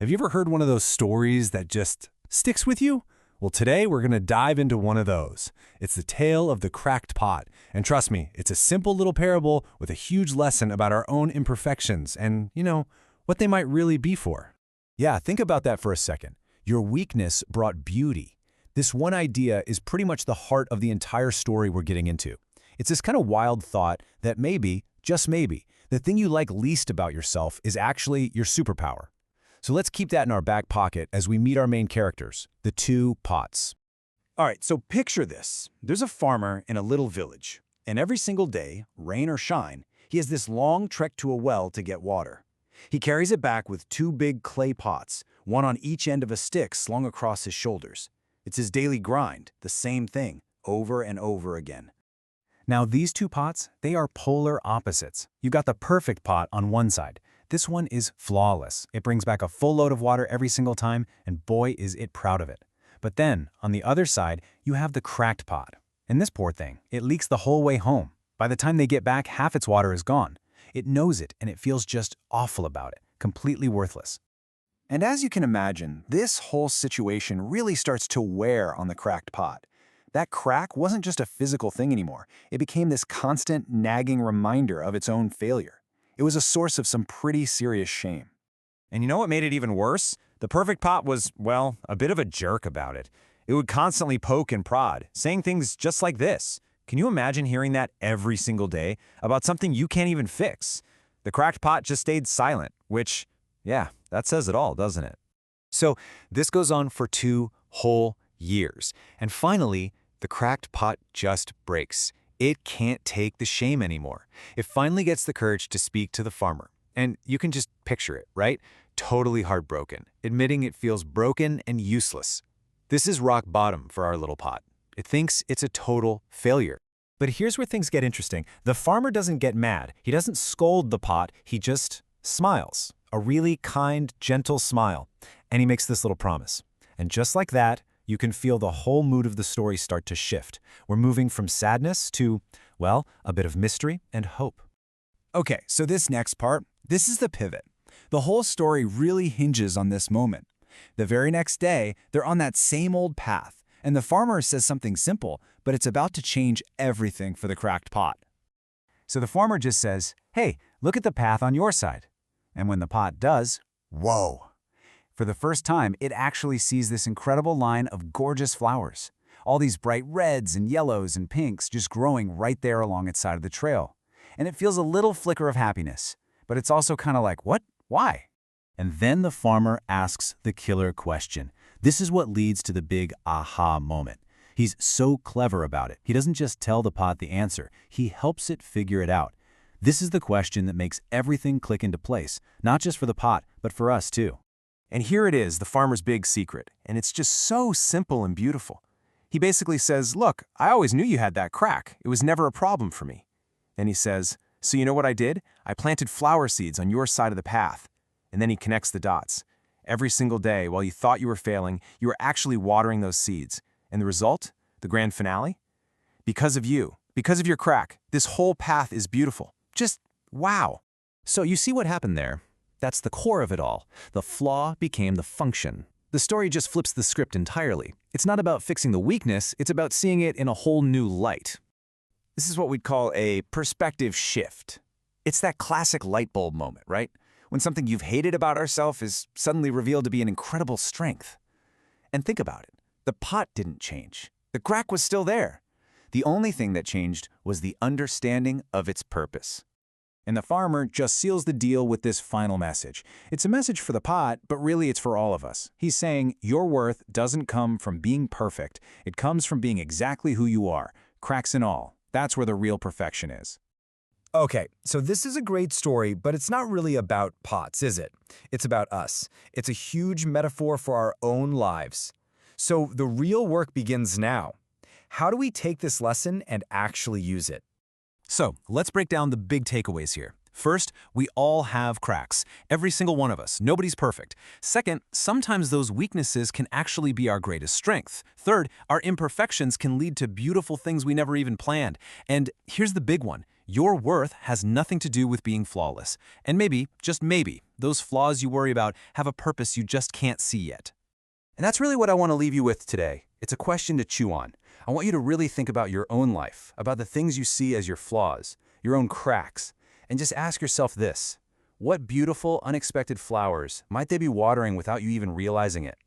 Have you ever heard one of those stories that just sticks with you? Well, today we're going to dive into one of those. It's the tale of the cracked pot. And trust me, it's a simple little parable with a huge lesson about our own imperfections and, what they might really be for. Yeah, think about that for a second. Your weakness brought beauty. This one idea is pretty much the heart of the entire story we're getting into. It's this kind of wild thought that maybe, just maybe, the thing you like least about yourself is actually your superpower. So let's keep that in our back pocket as we meet our main characters, the two pots. All right, so picture this. There's a farmer in a little village, and every single day, rain or shine, he has this long trek to a well to get water. He carries it back with two big clay pots, one on each end of a stick slung across his shoulders. It's his daily grind, the same thing, over and over again. Now these two pots, they are polar opposites. You've got the perfect pot on one side. This one is flawless. It brings back a full load of water every single time, and boy is it proud of it. But then, on the other side, you have the cracked pot. And this poor thing, it leaks the whole way home. By the time they get back, half its water is gone. It knows it, and it feels just awful about it, completely worthless. And as you can imagine, this whole situation really starts to wear on the cracked pot. That crack wasn't just a physical thing anymore. It became this constant, nagging reminder of its own failure. It was a source of some pretty serious shame. And you know what made it even worse? The perfect pot was, well, a bit of a jerk about it. It would constantly poke and prod, saying things just like this. Can you imagine hearing that every single day about something you can't even fix? The cracked pot just stayed silent, which, yeah, that says it all, doesn't it? So this goes on for 2 whole years. And finally, the cracked pot just breaks. It can't take the shame anymore. It finally gets the courage to speak to the farmer. And you can just picture it, right? Totally heartbroken, admitting it feels broken and useless. This is rock bottom for our little pot. It thinks it's a total failure. But here's where things get interesting. The farmer doesn't get mad. He doesn't scold the pot. He just smiles. A really kind, gentle smile. And he makes this little promise. And just like that, you can feel the whole mood of the story start to shift. We're moving from sadness to, well, a bit of mystery and hope. Okay, so this next part, this is the pivot. The whole story really hinges on this moment. The very next day, they're on that same old path, and the farmer says something simple, but it's about to change everything for the cracked pot. So the farmer just says, hey, look at the path on your side. And when the pot does, whoa! For the first time, it actually sees this incredible line of gorgeous flowers. All these bright reds and yellows and pinks just growing right there along its side of the trail. And it feels a little flicker of happiness. But it's also kind of like, what? Why? And then the farmer asks the killer question. This is what leads to the big aha moment. He's so clever about it. He doesn't just tell the pot the answer. He helps it figure it out. This is the question that makes everything click into place, not just for the pot, but for us too. And here it is, the farmer's big secret, and it's just so simple and beautiful. He basically says, look, I always knew you had that crack. It was never a problem for me. Then he says, so you know what I did? I planted flower seeds on your side of the path. And then he connects the dots. Every single day, while you thought you were failing, you were actually watering those seeds. And the result? The grand finale? Because of you, because of your crack, this whole path is beautiful. Just wow. So you see what happened there? That's the core of it all. The flaw became the function. The story just flips the script entirely. It's not about fixing the weakness, it's about seeing it in a whole new light. This is what we'd call a perspective shift. It's that classic light bulb moment, right? When something you've hated about ourselves is suddenly revealed to be an incredible strength. And think about it. The pot didn't change. The crack was still there. The only thing that changed was the understanding of its purpose. And the farmer just seals the deal with this final message. It's a message for the pot, but really it's for all of us. He's saying your worth doesn't come from being perfect. It comes from being exactly who you are, cracks and all. That's where the real perfection is. Okay, so this is a great story, but it's not really about pots, is it? It's about us. It's a huge metaphor for our own lives. So the real work begins now. How do we take this lesson and actually use it? So let's break down the big takeaways here. First, we all have cracks. Every single one of us. Nobody's perfect. Second, sometimes those weaknesses can actually be our greatest strength. Third, our imperfections can lead to beautiful things we never even planned. And here's the big one. Your worth has nothing to do with being flawless. And maybe, just maybe, those flaws you worry about have a purpose you just can't see yet. And that's really what I want to leave you with today. It's a question to chew on. I want you to really think about your own life, about the things you see as your flaws, your own cracks, and just ask yourself this: what beautiful, unexpected flowers might they be watering without you even realizing it?